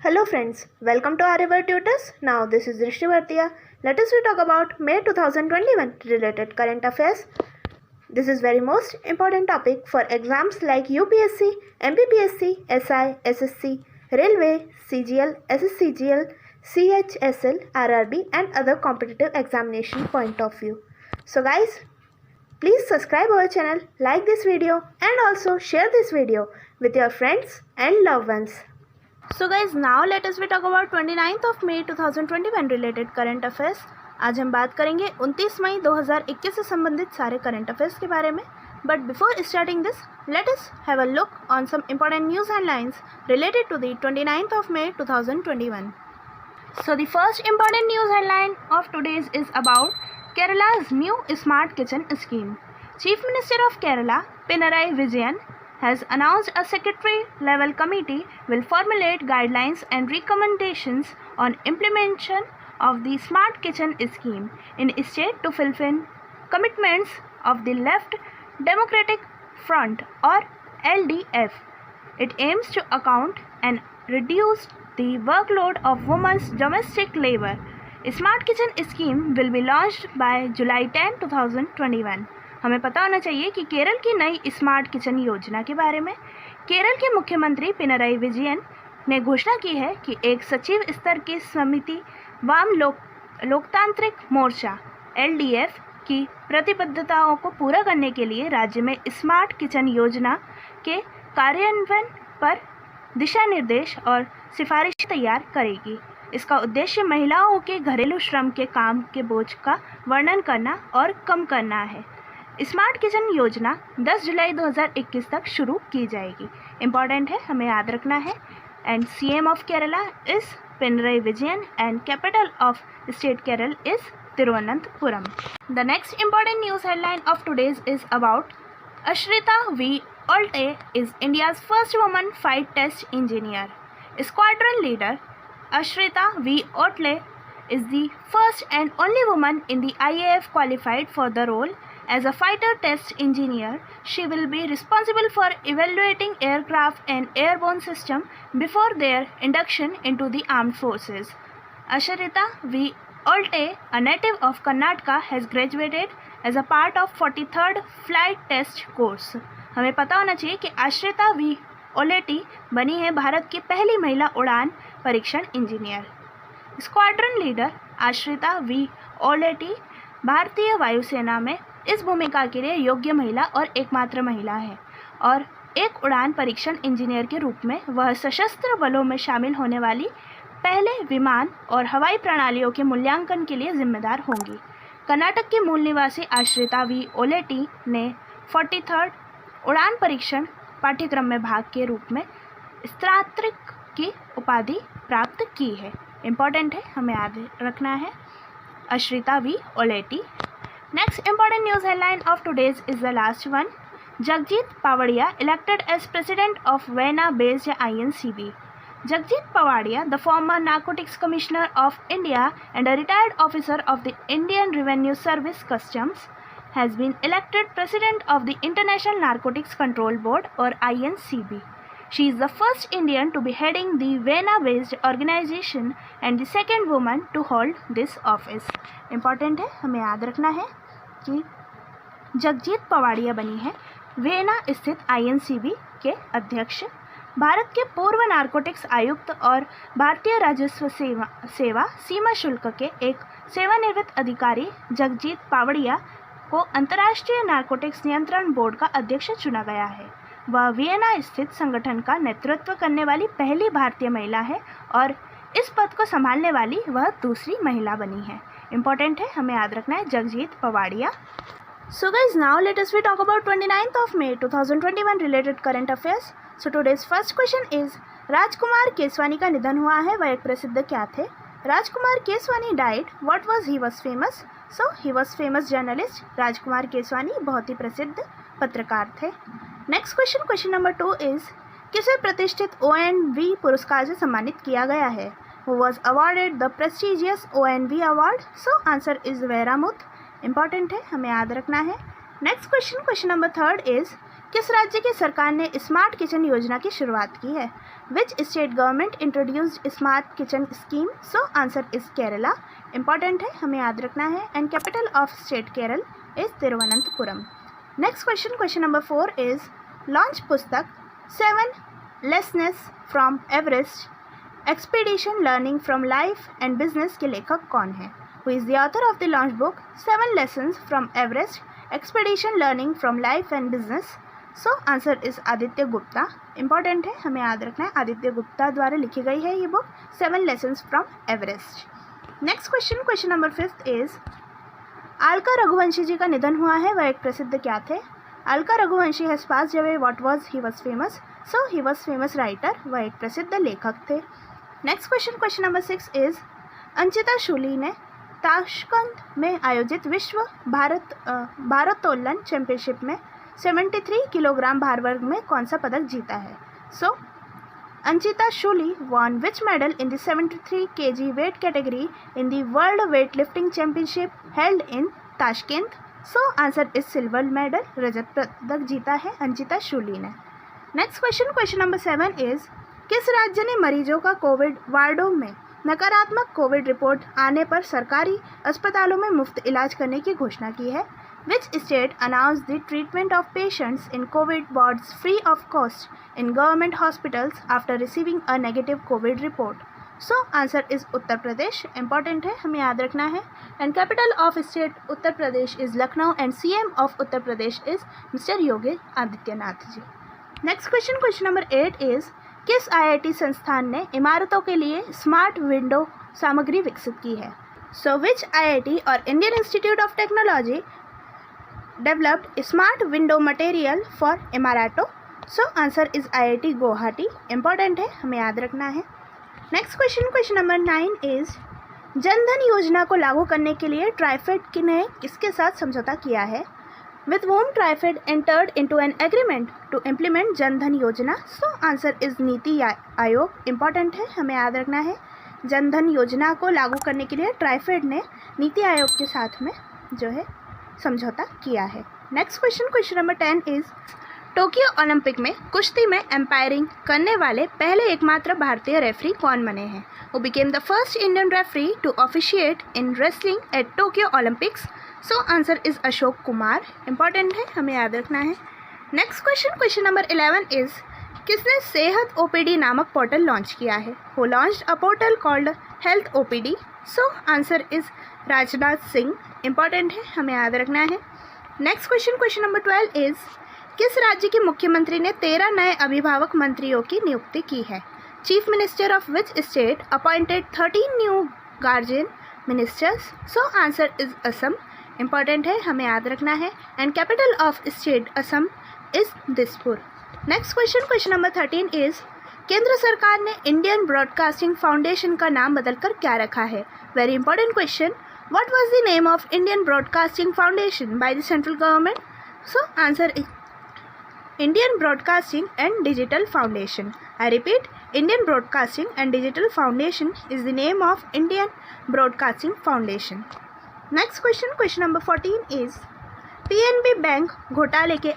Hello friends, welcome to Arivar Tutors. Now this is Drishti Bhartiya. Let us talk about May 2021 related current affairs. This is very most important topic for exams like UPSC, MPPSC, SI, SSC, Railway, CGL, SSCGL, CHSL, RRB and other competitive examination point of view. So guys, please subscribe our channel, like this video and also share this video with your friends and loved ones. So guys, now let us talk about 29th of May 2021 related current affairs. आज हम बात करेंगे 29 मई 2021 से संबंधित सारे current affairs के बारे में. But before starting this, let us have a look on some important news headlines related to the 29th of May 2021. So the first important news headline of today's is about Kerala's new smart kitchen scheme. Chief Minister of Kerala, Pinarayi Vijayan, has announced a secretary-level committee will formulate guidelines and recommendations on implementation of the Smart Kitchen scheme in state to fulfill commitments of the Left Democratic Front or LDF. It aims to account and reduce the workload of women's domestic labor. Smart Kitchen scheme will be launched by July 10, 2021. हमें पता होना चाहिए कि केरल की नई smart kitchen योजना के बारे में. केरल के मुख्यमंत्री पिनराई विजयन ने घोषणा की है कि एक सचिव स्तर की समिति वाम लोकतांत्रिक मोर्चा LDF की प्रतिबद्धताओं को पूरा करने के लिए राज्य में स्मार्ट किचन योजना के कार्यान्वयन पर दिशा निर्देश और सिफारिश तैयार करेगी. इसका उद्देश्य महिलाओं के घरेलू श्रम के काम के बोझ का वर्णन करना और कम करना है. स्मार्ट किचन योजना 10 जुलाई 2021 तक शुरू की जाएगी. इम्पॉर्टेंट है, हमें याद रखना है. And CM of Kerala is Pinarayi Vijayan and capital of state Kerala is Thiruvananthapuram. The next important news headline of today's is about Ashrita V. Olte is India's first woman fight test engineer. Squadron leader Ashrita V. Otle is the first and only woman in the IAF qualified for the role as a fighter test engineer. She will be responsible for evaluating aircraft and airborne system before their induction into the armed forces. Ashrita V. Olte, a native of Karnataka, has graduated as a part of 43rd Flight Test Course. हमें पता होना चाहिए कि आश्रिता V. ओलेटी बनी है भारत की पहली महिला उड़ान परीक्षण इंजीनियर. स्क्वाड्रन लीडर आश्रिता V. ओलेटी भारतीय वायुसेना में इस भूमिका के लिए योग्य महिला और एकमात्र महिला है और एक उड़ान परीक्षण इंजीनियर के रूप में वह सशस्त्र बलों में शामिल होने वाली पहले विमान और हवाई प्रणालियों के मूल्यांकन के लिए जिम्मेदार होंगी. कर्नाटक के मूल निवासी आश्रिता V. ओलेटी ने 43rd उड़ान परीक्षण पाठ्यक्रम में भाग के रूप में स्नातक की उपाधि प्राप्त की है. इम्पॉर्टेंट है, हमें याद रखना है. Ashrita V. ओलेटी. Next important news headline of today's is the last one. Jagjit Pavadia elected as president of Vienna-based INCB. Jagjit Pavadia, the former Narcotics Commissioner of India and a retired officer of the Indian Revenue Service Customs, has been elected president of the International Narcotics Control Board or INCB. She is the first Indian to be heading the Vienna-based organization and the second woman to hold this office. Important है, हमें याद रखना है कि जगजीत पवाड़िया बनी है Vienna स्थित INCB के अध्यक्ष. भारत के पूर्व नारकोटिक्स आयुक्त और भारतीय राजस्व सेवा सीमा शुल्क के एक सेवानिवृत्त अधिकारी जगजीत पवाड़िया को अंतर्राष्ट्रीय नारकोटिक्स नियंत्रण बोर्ड का अध्यक्ष चुना गया है. वह वियना स्थित संगठन का नेतृत्व करने वाली पहली भारतीय महिला है और इस पद को संभालने वाली वह दूसरी महिला बनी है. इम्पॉर्टेंट है, हमें याद रखना है Jagjit Pawaria. So guys, now let us talk about 29th of May 2021 related current affairs. So today's first question is राजकुमार केसवानी का निधन हुआ है, वह एक प्रसिद्ध क्या थे? राजकुमार Keswani died. What was he was famous? So he was famous journalist. राजकुमार केसवानी बहुत ही प्रसिद्ध पत्रकार थे. Next question, question number 2 is किसे प्रतिष्ठित ONV पुरस्कार से सम्मानित किया गया है? Who was awarded the prestigious ONV award? So answer is Vairamuthu. Important है, हमें याद रखना है. Next question, question number 3 is किस राज्य की सरकार ने स्मार्ट किचन योजना की शुरुआत की है? Which state government introduced smart kitchen scheme? So answer is Kerala. Important है, हमें याद रखना है। And capital of state Kerala is Thiruvananthapuram. Next question, question number 4 is launch पुस्तक 7 lessons from Everest expedition learning from life and business के लेखक कौन है? Who is the author of the launch book 7 lessons from Everest expedition learning from life and business? So answer is Aditya Gupta. Important है, हमें याद रखना है, आदित्य गुप्ता द्वारा लिखी गई है ये book 7 lessons from Everest. Next question, question number 5 is Alka Raghuvanshi ji का निधन हुआ है, वह एक प्रसिद्ध क्या थे? Alka Raghuvanshi has passed away, what was he was famous? So he was famous writer, वह एक प्रसिद्ध लेखक थे। Next question, question number 6 is Anshita Shuli ने ताशकंद में आयोजित विश्व भारोत्तोलन चैंपियनशिप में 73 किलोग्राम भार वर्ग में कौन सा पदक जीता है? सो अंशिता शूली won which medal in the 73 kg weight category in the World Weightlifting Championship held in Tashkent? So answer is silver medal, रजत पदक जीता है अंशिता शूली ने। Next question, question number 7 is किस राज्य ने मरीजों का कोविड वार्डों में नकारात्मक कोविड रिपोर्ट आने पर सरकारी अस्पतालों में मुफ्त इलाज करने की घोषणा की है? Which state announced the treatment of patients in COVID wards free of cost in government hospitals after receiving a negative COVID report? So answer is Uttar Pradesh. Important है, हमें याद रखना है। And capital of state Uttar Pradesh is Lucknow and CM of Uttar Pradesh is mister Yogi Adityanath ji. Next question, question number 8 is किस IIT संस्थान ने इमारतों के लिए स्मार्ट विंडो सामग्री विकसित की है? सो विच IIT और Indian institute of technology developed smart window material for Emarato? So answer is IIT Guwahati। Important है, हमें याद रखना है। Next question, question number 9 is Jan Dhan योजना को लागू करने के लिए ट्राइफेड ने किसके साथ समझौता किया है? With whom TRIFED entered into an agreement to implement Jan Dhan योजना? So answer is NITI Aayog. Important है, हमें याद रखना है। जनधन योजना को लागू करने के लिए ट्राइफेड ने नीति आयोग के साथ में जो है समझौता किया है। Next question, question number 10 is Tokyo Olympic में कुश्ती में एम्पायरिंग करने वाले पहले एकमात्र भारतीय रेफरी कौन बने हैं? Who became the first Indian referee to officiate in wrestling at Tokyo Olympics? So answer is Ashok Kumar. Important है, हमें याद रखना है। Next question, question number 11 is किसने सेहत OPD नामक पोर्टल लॉन्च किया है? Who launched a portal called health OPD? So answer is Rajnath Singh. Important है, हमें याद रखना है। Next question, question number 12 is किस राज्य के मुख्यमंत्री ने 13 नए अभिभावक मंत्रियों की नियुक्ति की है? Chief minister of which state appointed 13 new guardian ministers? So answer is Assam. Important है, हमें याद रखना है। And capital of state Assam is Dispur. Next question, question number 13 is केंद्र सरकार ने इंडियन ब्रॉडकास्टिंग फाउंडेशन का नाम बदलकर क्या रखा है? Very important question. What was the name of Indian Broadcasting Foundation by the central government? So answer is Indian Broadcasting and Digital Foundation. I repeat, Indian Broadcasting and Digital Foundation is the name of Indian Broadcasting Foundation. Next question, question number 14 is PNB bank घोटाले के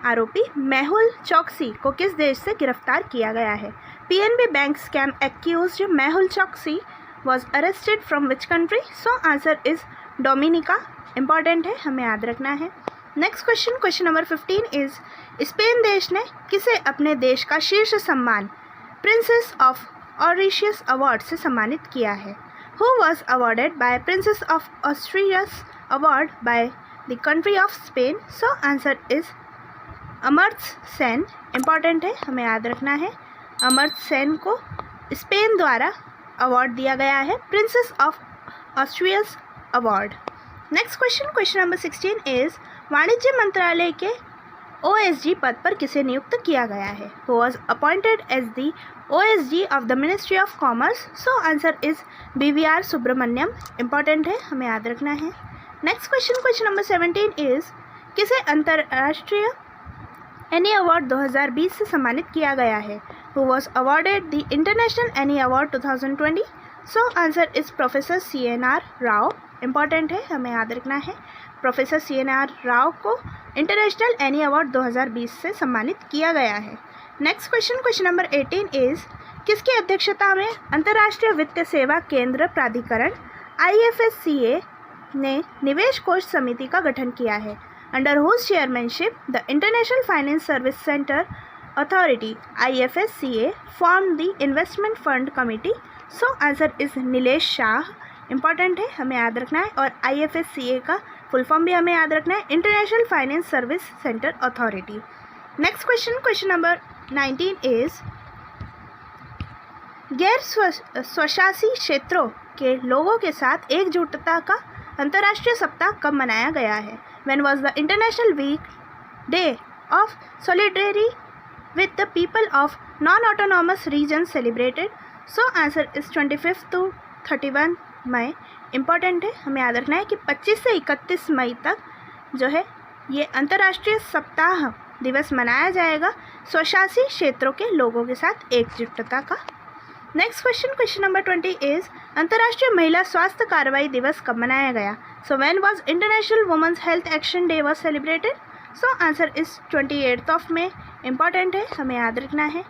आरोपी मेहुल चौकसी को किस देश से गिरफ्तार किया गया है? PNB bank scam accused Mehul चौकसी was arrested from which country? So answer is Dominica। Important है, हमें याद रखना है। Next question, question number 15 is Spain देश ने किसे अपने देश का शीर्ष सम्मान प्रिंसेस ऑफ ऑरिशियस अवार्ड से सम्मानित किया है? Who was awarded by Princess of Asturias award by the country of Spain? So answer is Amartya Sen. Important है, हमें याद रखना है। अमर्त्य सेन को स्पेन द्वारा अवार्ड दिया गया है, Princess of Asturias award. Next question, question number 16 is वाणिज्य मंत्रालय के OSG पद पर किसे नियुक्त किया गया है? Who was appointed as the OSG of the ministry of commerce? So answer is BVR Subrahmanyam. Important है, हमें याद रखना है। Next question, question number 17 is किसे अंतर्राष्ट्रीय एनी अवार्ड 2020 से सम्मानित किया गया है? Who was awarded the International Annie Award 2020? So answer is professor CNR Rao. Important है, हमें याद रखना है। प्रोफेसर CNR राव को इंटरनेशनल एनी अवार्ड 2020 से सम्मानित किया गया है। नेक्स्ट क्वेश्चन नंबर 18 इज किसकी अध्यक्षता में अंतर्राष्ट्रीय वित्त सेवा केंद्र प्राधिकरण IFSCA ने निवेश कोष समिति का गठन किया है? Under whose chairmanship the international finance service centre authority IFSCA form the investment fund committee. So answer is Nilesh Shah. Important है, हमें याद रखना है। और IFSCA का फुल फॉर्म भी हमें याद रखना है, international finance service centre authority. Next question number 19 is गैर स्वशासी क्षेत्रों के लोगों के साथ एकजुटता का अंतर्राष्ट्रीय सप्ताह कब मनाया गया है? When was the International Week Day of Solidarity with the people of non-autonomous regions celebrated? So answer is 25 to 31 May. Important है, हमें याद रखना है कि 25 से 31 मई तक जो है ये अंतर्राष्ट्रीय सप्ताह दिवस मनाया जाएगा स्वशासी क्षेत्रों के लोगों के साथ एकजुटता का। नेक्स्ट क्वेश्चन नंबर 20 इज अंतर्राष्ट्रीय महिला स्वास्थ्य कार्रवाई दिवस कब मनाया गया? So when was international women's health action day was celebrated? So answer is 28 May. Important है, हमें याद रखना है।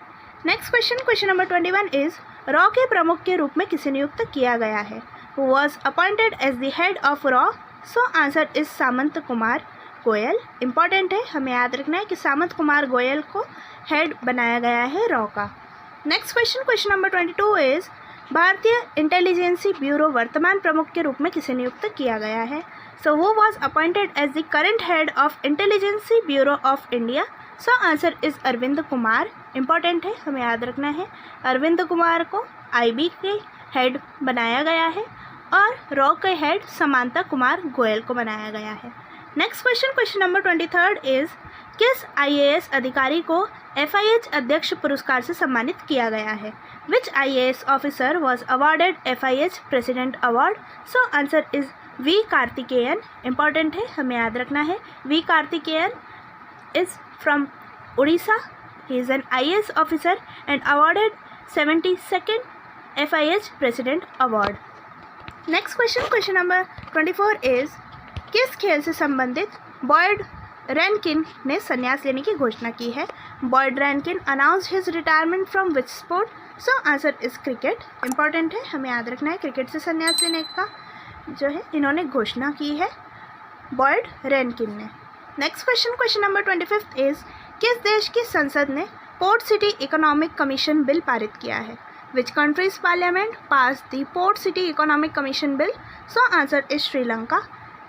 नेक्स्ट क्वेश्चन नंबर 21 इज रॉ के प्रमुख के रूप में किसे नियुक्त किया गया है? Who was appointed as the head of रॉ? So answer is Samant Kumar Goel. Important है, हमें याद रखना है कि सामंत कुमार गोयल को हेड बनाया गया है रॉ का। नेक्स्ट क्वेश्चन नंबर 22 इज भारतीय इंटेलिजेंसी ब्यूरो वर्तमान प्रमुख के रूप में किसे नियुक्त किया गया है? So who was appointed as the current head of intelligence bureau of India? So answer is Arvind Kumar. Important है, हमें याद रखना है, अरविंद कुमार को IB के हेड बनाया गया है और रॉ के हेड समांता कुमार गोयल को बनाया गया है। नेक्स्ट क्वेश्चन नंबर 23 इज किस IAS अधिकारी को FIH अध्यक्ष पुरस्कार से सम्मानित किया गया है? विच IAS officer was awarded FIH president award? So answer is V Karthikeyan. Important है, हमें याद रखना है, V Karthikeyan is from Orissa. He is an IAS officer and awarded 72nd FIH president award. Next question number 24 is किस खेल से संबंधित बॉयड रैनकिन ने संन्यास लेने की घोषणा की है? Boyd Rankin announced his retirement from which sport? So answer is cricket. Important है, हमें याद रखना है, क्रिकेट से संन्यास लेने का जो है इन्होंने घोषणा की है बॉयड रैनकिन ने। नेक्स्ट क्वेश्चन नंबर 25 इज किस देश की संसद ने port city economic commission bill पारित किया है? Which countries parliament pass the port city economic commission bill? So answer is Sri Lanka.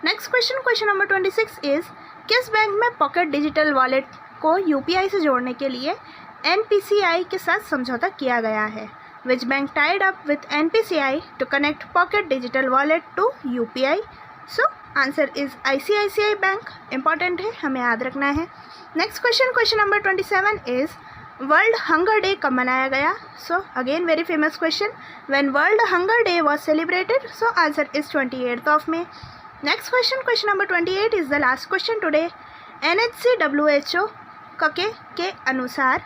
Next question number 26 is किस बैंक में पॉकेट डिजिटल वॉलेट को UPI से जोड़ने के लिए NPCI के साथ समझौता किया गया है? Which bank tied up with NPCI to connect pocket digital wallet to UPI? So answer is ICICI bank. Important है, हमें याद रखना है। Next question number 27 is world hunger day कब मनाया गया? So again very famous question, when world hunger day was celebrated? So answer is 28 May. Next question number 28 is the last question today. NHC WHO के अनुसार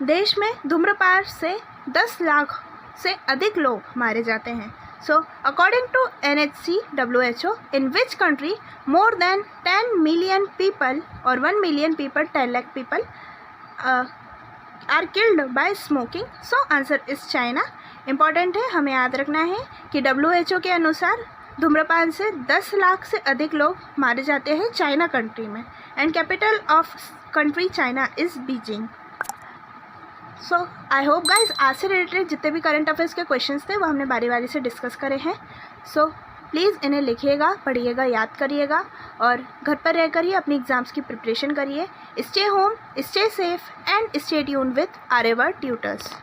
देश में धूम्रपान से 10 लाख से अधिक लोग मारे जाते हैं। So according to NHC WHO in which country more than 10 million people और 1 million people 10 lakh people are killed by smoking? So answer is China. Important है, हमें याद रखना है कि WHO के अनुसार धूम्रपान से 10 लाख से अधिक लोग मारे जाते हैं चाइना कंट्री में, and capital of country China is Beijing. So I hope guys आज से रिलेटेड जितने भी करंट अफेयर्स के क्वेश्चंस थे वो हमने बारी बारी से डिस्कस करे हैं। सो प्लीज़ इन्हें लिखिएगा, पढ़िएगा, याद करिएगा और घर पर रहकर ही अपनी एग्ज़ाम्स की प्रिपरेशन करिए। Stay home, stay safe and stay tune with Aryavart tutors.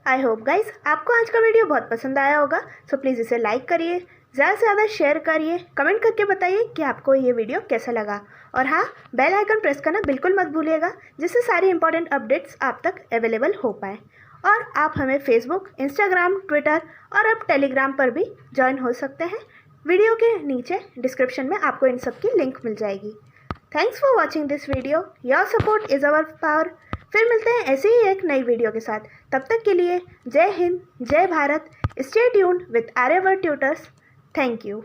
I hope guys आपको आज का वीडियो बहुत पसंद आया होगा। सो प्लीज़ इसे लाइक करिए, ज़्यादा से ज़्यादा शेयर करिए, कमेंट करके बताइए कि आपको ये वीडियो कैसा लगा। और हाँ, बेल आइकन प्रेस करना बिल्कुल मत भूलिएगा, जिससे सारी इंपॉर्टेंट अपडेट्स आप तक अवेलेबल हो पाए। और आप हमें फेसबुक, इंस्टाग्राम, ट्विटर और अब टेलीग्राम पर भी ज्वाइन हो सकते हैं। वीडियो के नीचे डिस्क्रिप्शन में आपको इन सब की लिंक मिल जाएगी। Thanks for watching this video, your support is our power. फिर मिलते हैं ऐसे ही एक नई वीडियो के साथ। तब तक के लिए जय हिंद, जय Bharat. Stay tuned with Aryavart tutors. Thank you.